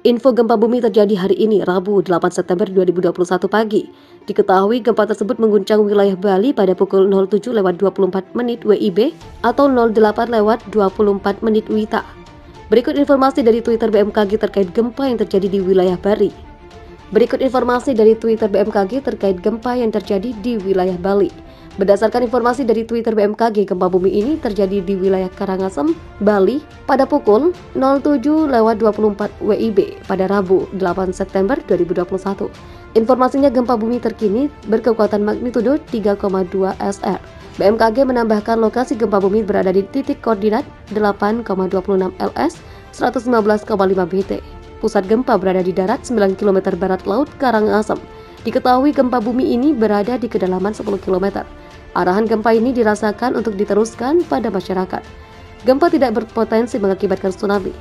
Info gempa bumi terjadi hari ini, Rabu 8 September 2021 pagi. Diketahui gempa tersebut mengguncang wilayah Bali pada pukul 07.24 menit WIB atau 08.24 menit WITA. Berikut informasi dari Twitter BMKG terkait gempa yang terjadi di wilayah Bali. Berikut informasi dari Twitter BMKG terkait gempa yang terjadi di wilayah Bali. Berdasarkan informasi dari Twitter BMKG, gempa bumi ini terjadi di wilayah Karangasem, Bali pada pukul 07.24 WIB pada Rabu 8 September 2021. Informasinya gempa bumi terkini berkekuatan magnitudo 3,2 SR. BMKG menambahkan lokasi gempa bumi berada di titik koordinat 8,26 LS 115,5 BT. Pusat gempa berada di darat 9 km barat laut Karangasem. Diketahui gempa bumi ini berada di kedalaman 10 km. Arahan gempa ini dirasakan untuk diteruskan pada masyarakat. Gempa tidak berpotensi mengakibatkan tsunami.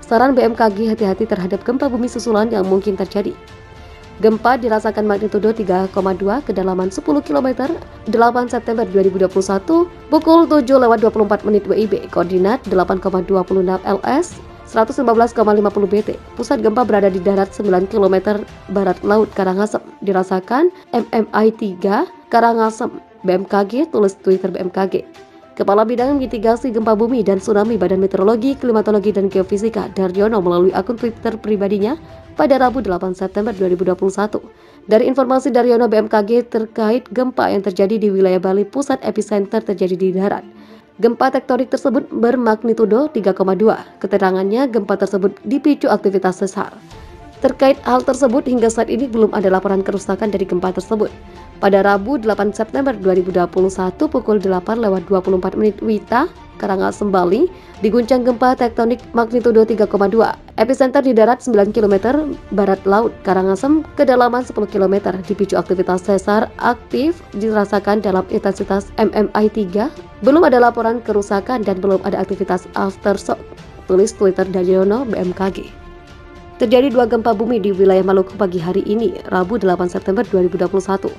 Saran BMKG hati-hati terhadap gempa bumi susulan yang mungkin terjadi. Gempa dirasakan magnitudo 3,2 kedalaman 10 km 8 September 2021 pukul 7.24 menit WIB, koordinat 8,26 LS 115,50 BT. Pusat gempa berada di darat 9 km barat laut Karangasem. Dirasakan MMI 3 Karangasem. BMKG, tulis Twitter BMKG. Kepala Bidang Mitigasi Gempa Bumi dan Tsunami Badan Meteorologi, Klimatologi dan Geofisika Daryono melalui akun Twitter pribadinya pada Rabu 8 September 2021. Dari informasi Daryono BMKG terkait gempa yang terjadi di wilayah Bali, pusat epicenter terjadi di darat. Gempa tektonik tersebut bermagnitudo 3,2. Keterangannya, gempa tersebut dipicu aktivitas sesar. Terkait hal tersebut, hingga saat ini belum ada laporan kerusakan dari gempa tersebut. Pada Rabu 8 September 2021 pukul 8.24 menit WITA, Karangasem, Bali, diguncang gempa tektonik magnitudo 3,2. Epicenter di darat 9 km barat laut Karangasem, kedalaman 10 km. Dipicu aktivitas sesar aktif dirasakan dalam intensitas MMI 3. Belum ada laporan kerusakan dan belum ada aktivitas aftershock, tulis Twitter Daryono BMKG. Terjadi dua gempa bumi di wilayah Maluku pagi hari ini, Rabu 8 September 2021.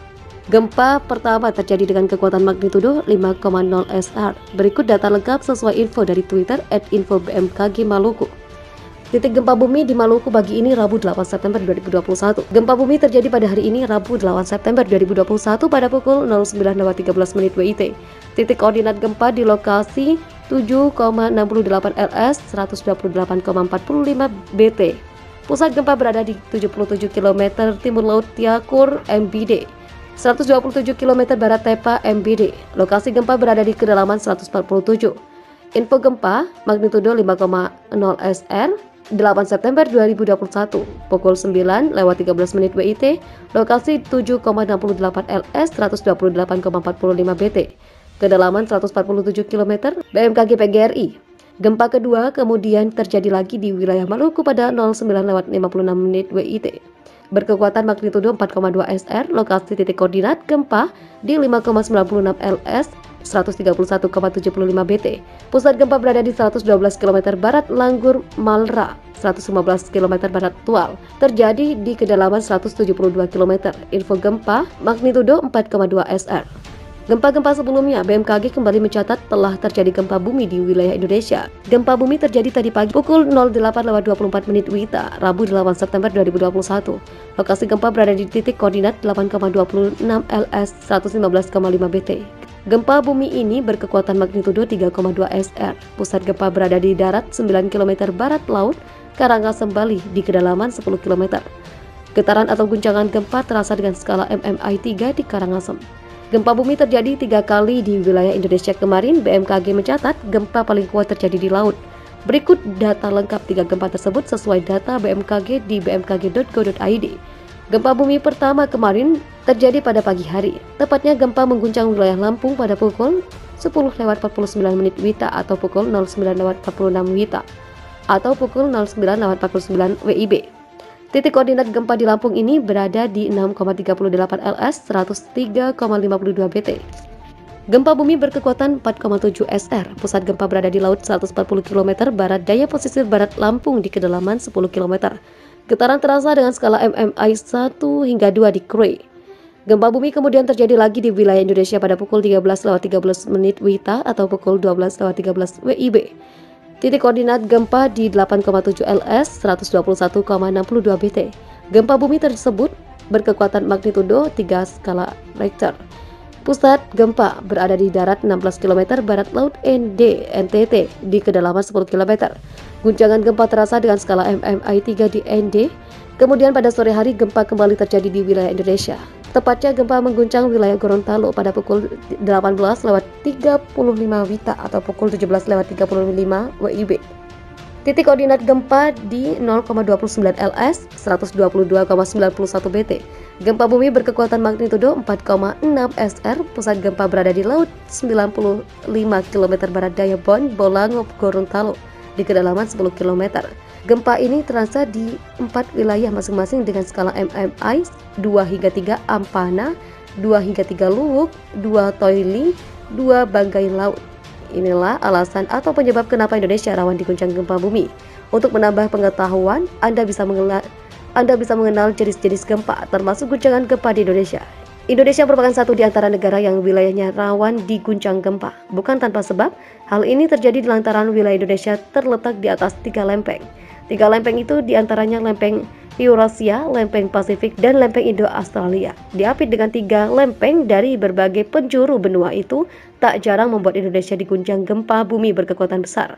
Gempa pertama terjadi dengan kekuatan magnitudo 5,0 SR. Berikut data lengkap sesuai info dari Twitter @info_bmkg Maluku. Titik gempa bumi di Maluku pagi ini Rabu 8 September 2021. Gempa bumi terjadi pada hari ini Rabu 8 September 2021 pada pukul 09.13 menit WIT. Titik koordinat gempa di lokasi 7,68 LS 128,45 BT. Pusat gempa berada di 77 km timur laut Tiakur MBD, 127 km barat Tepa MBD. Lokasi gempa berada di kedalaman 147. Info gempa magnitudo 5,0 SR 8 September 2021 pukul 9.13 menit WIT. Lokasi 7,68 LS 128,45 BT. Kedalaman 147 km. BMKG PGRI. Gempa kedua kemudian terjadi lagi di wilayah Maluku pada 09.56 menit WIT. Berkekuatan magnitudo 4,2 SR, lokasi titik koordinat gempa di 5,96 LS 131,75 BT. Pusat gempa berada di 112 km barat Langgur Malra, 115 km barat Tual. Terjadi di kedalaman 172 km. Info gempa magnitudo 4,2 SR. Gempa-gempa sebelumnya, BMKG kembali mencatat telah terjadi gempa bumi di wilayah Indonesia. Gempa bumi terjadi tadi pagi pukul 08.24 menit WITA, Rabu 8 September 2021. Lokasi gempa berada di titik koordinat 8,26 LS 115,5 BT. Gempa bumi ini berkekuatan magnitudo 3,2 SR. Pusat gempa berada di darat 9 km barat laut Karangasem, Bali di kedalaman 10 km. Getaran atau guncangan gempa terasa dengan skala MMI 3 di Karangasem. Gempa bumi terjadi 3 kali di wilayah Indonesia kemarin. BMKG mencatat gempa paling kuat terjadi di laut. Berikut data lengkap 3 gempa tersebut sesuai data BMKG di bmkg.go.id. Gempa bumi pertama kemarin terjadi pada pagi hari. Tepatnya gempa mengguncang wilayah Lampung pada pukul 10.49 menit WITA atau pukul 09.46 WITA atau pukul 09.49 WIB. Titik koordinat gempa di Lampung ini berada di 6,38 LS 103,52 BT. Gempa bumi berkekuatan 4,7 SR. Pusat gempa berada di laut 140 km barat daya pesisir barat Lampung di kedalaman 10 km. Getaran terasa dengan skala MMI 1 hingga 2 di Krui. Gempa bumi kemudian terjadi lagi di wilayah Indonesia pada pukul 13.13 menit WITA atau pukul 12.13 WIB. Titik koordinat gempa di 8,7 LS 121,62 BT. Gempa bumi tersebut berkekuatan magnitudo 3 skala Richter. Pusat gempa berada di darat 16 km barat laut NTT di kedalaman 10 km. Guncangan gempa terasa dengan skala MMI 3 di ND. Kemudian pada sore hari gempa kembali terjadi di wilayah Indonesia. Tepatnya gempa mengguncang wilayah Gorontalo pada pukul 18:35 WITA atau pukul 17:35 WIB. Titik koordinat gempa di 0,29 LS 122,91 BT. Gempa bumi berkekuatan magnitudo 4,6 SR. Pusat gempa berada di laut 95 km barat daya Bolango, Gorontalo di kedalaman 10 km. Gempa ini terasa di 4 wilayah masing-masing dengan skala MMI 2 hingga 3 Ampana, 2 hingga 3 Luwuk, 2 Toili, 2 Banggai Laut. Inilah alasan atau penyebab kenapa Indonesia rawan diguncang gempa bumi. Untuk menambah pengetahuan, Anda bisa mengenal jenis-jenis gempa termasuk guncangan gempa di Indonesia. Indonesia merupakan satu di antara negara yang wilayahnya rawan diguncang gempa. Bukan tanpa sebab, hal ini terjadi lantaran wilayah Indonesia terletak di atas 3 lempeng. 3 lempeng itu diantaranya lempeng Eurasia, lempeng Pasifik, dan lempeng Indo-Australia. Diapit dengan 3 lempeng dari berbagai penjuru benua itu, tak jarang membuat Indonesia diguncang gempa bumi berkekuatan besar.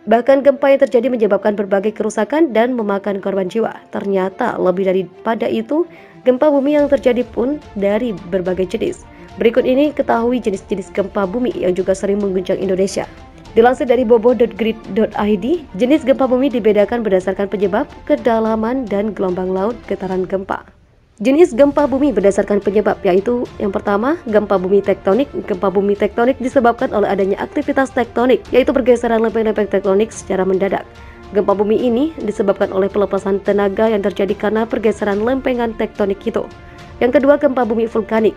Bahkan gempa yang terjadi menyebabkan berbagai kerusakan dan memakan korban jiwa. Ternyata lebih daripada itu, gempa bumi yang terjadi pun dari berbagai jenis. Berikut ini ketahui jenis-jenis gempa bumi yang juga sering mengguncang Indonesia. Dilansir dari bobo.grid.id, jenis gempa bumi dibedakan berdasarkan penyebab, kedalaman, dan gelombang laut getaran gempa. Jenis gempa bumi berdasarkan penyebab yaitu yang pertama, gempa bumi tektonik. Gempa bumi tektonik disebabkan oleh adanya aktivitas tektonik, yaitu pergeseran lempeng-lempeng tektonik secara mendadak. Gempa bumi ini disebabkan oleh pelepasan tenaga yang terjadi karena pergeseran lempengan tektonik itu. Yang kedua, gempa bumi vulkanik.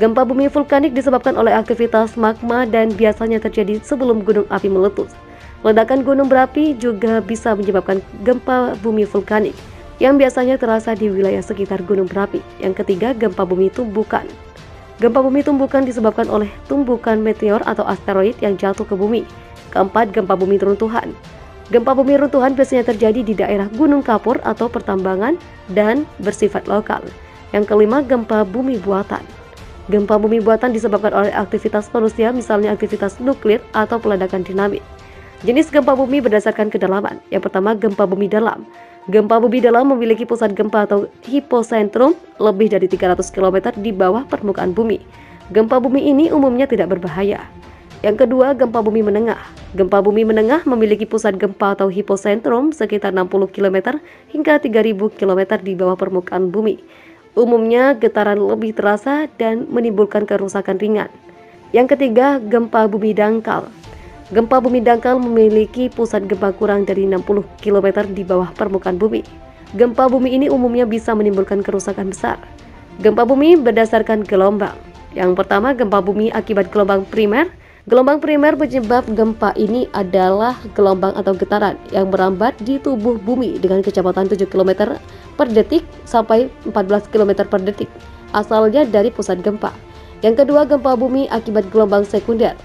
Gempa bumi vulkanik disebabkan oleh aktivitas magma dan biasanya terjadi sebelum gunung api meletus. Ledakan gunung berapi juga bisa menyebabkan gempa bumi vulkanik yang biasanya terasa di wilayah sekitar gunung berapi. Yang ketiga, gempa bumi tumbukan. Gempa bumi tumbukan disebabkan oleh tumbukan meteor atau asteroid yang jatuh ke bumi. Keempat, gempa bumi runtuhan. Gempa bumi runtuhan biasanya terjadi di daerah gunung kapur atau pertambangan dan bersifat lokal. Yang kelima, gempa bumi buatan. Gempa bumi buatan disebabkan oleh aktivitas manusia, misalnya aktivitas nuklir atau peledakan dinamit. Jenis gempa bumi berdasarkan kedalaman. Yang pertama, gempa bumi dalam. Gempa bumi dalam memiliki pusat gempa atau hipocentrum lebih dari 300 km di bawah permukaan bumi. Gempa bumi ini umumnya tidak berbahaya. Yang kedua, gempa bumi menengah. Gempa bumi menengah memiliki pusat gempa atau hipocentrum sekitar 60 km hingga 3000 km di bawah permukaan bumi. Umumnya getaran lebih terasa dan menimbulkan kerusakan ringan. Yang ketiga, gempa bumi dangkal. Gempa bumi dangkal memiliki pusat gempa kurang dari 60 km di bawah permukaan bumi. Gempa bumi ini umumnya bisa menimbulkan kerusakan besar. Gempa bumi berdasarkan gelombang. Yang pertama, gempa bumi akibat gelombang primer. Gelombang primer penyebab gempa ini adalah gelombang atau getaran yang merambat di tubuh bumi dengan kecepatan 7 km per detik sampai 14 km per detik, asalnya dari pusat gempa. Yang kedua, gempa bumi akibat gelombang sekunder.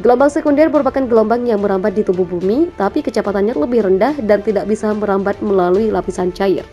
Gelombang sekunder merupakan gelombang yang merambat di tubuh bumi, tapi kecepatannya lebih rendah dan tidak bisa merambat melalui lapisan cair.